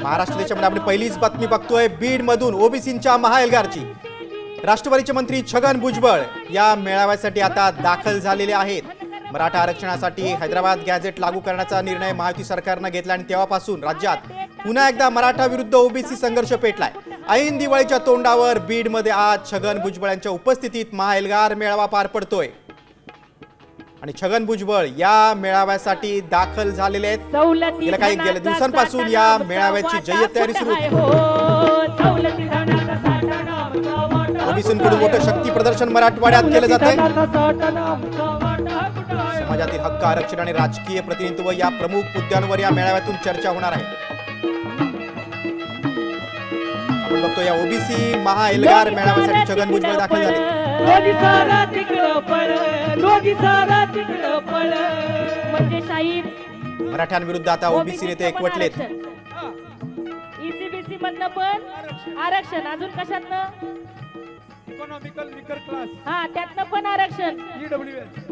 महाराष्ट्र देशामध्ये आपण पहिलीच बातमी बघतोय बीड मधून ओबीसींच्या महाएल्गारची। राष्ट्रवादीचे मंत्री छगन भुजबळ या मेळाव्यासाठी आता दाखल झालेले आहेत। मराठा आरक्षणासाठी हैदराबाद गॅझेट लागू करण्याचा निर्णय महायुती सरकारने घेतला आणि तेव्हापासून राज्यात पुन्हा एकदा मराठा विरुद्ध ओबीसी संघर्ष पेटलाय। ऐन दिवाळीच्या तोंडावर बीड मध्ये आज छगन भुजबळ यांच्या उपस्थितीत महाएल्गार मेळावा पार पडतोय आणि छगन भुजबळ या मेळाव्यासाठी दाखल झालेले आहेत। गेल्या काही दिवसांपासून या मेळाव्याची जय्यत तयारी सुरू होती। ओबीसींकडून मोठं शक्ती प्रदर्शन मराठवाड्यात केलं जात आहे। समाजातील हक्क, आरक्षण आणि राजकीय प्रतिनिधित्व या प्रमुख मुद्द्यांवर या मेळाव्यातून चर्चा होणार आहे। आपण बघतो या ओबीसी महाएल्गार मेळाव्यासाठी छगन भुजबळ दाखल झाले। मराठ्यांविरुद्ध आता ओबीसी नेते एकवटलेत। ईसीबीसी मधनं पण आरक्षण, अजून कशातनं? इकॉनॉमिकल वीकर क्लास, हा त्यातनं पण आरक्षण,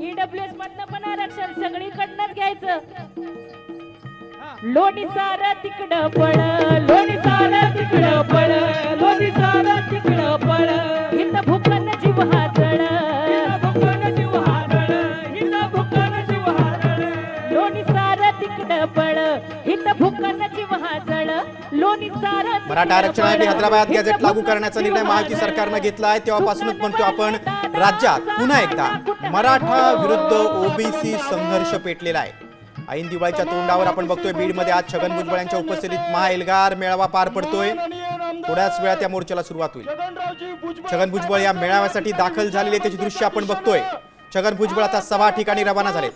ईडब्ल्यूएस मधनं पण आरक्षण, सगळीकडनंच घ्यायचं। लोणी सारं तिकडं पळ, लोणी सारं तिकडं पळ, लोणी सारं तिकडं पळ, हित भुकन जीव हाजळ, भुकन जीव हाजळ, हित भुकन जीव हाजळ, लोणी सारं तिकडं पळ, हित भुकन जीव हाजळ, लोणी सारं। मराठा आरक्षणासाठी हैदराबाद गॅझेट लागू करण्याचा निर्णय महायुती सरकारने घेतलाय तेव्हापासूनच म्हणतो आपण राज्यात पुन्हा एकदा मराठा विरुद्ध ओबीसी संघर्ष पेटलेला आहे। ऐन दिवाळीच्या तोंडावर आपण बघतोय बीड मध्ये आज छगन भुजबळ यांच्या उपस्थितीत महाएल्गार मेळावा पार पडतोय। थोड्याच वेळात या मोर्चाला सुरुवात होईल। छगन भुजबळ या मेळाव्यासाठी दाखल झालेले त्याची दृश्य आपण बघतोय। छगन भुजबळ आता 6 ठिकाणी रवाना झाले।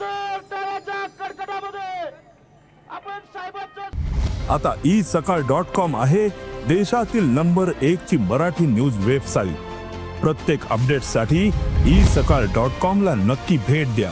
आता isakal.com आहे देशातील नंबर 1 ची मराठी न्यूज वेबसाईट। प्रत्येक अपडेटसाठी isakal.com ला नक्की भेट द्या।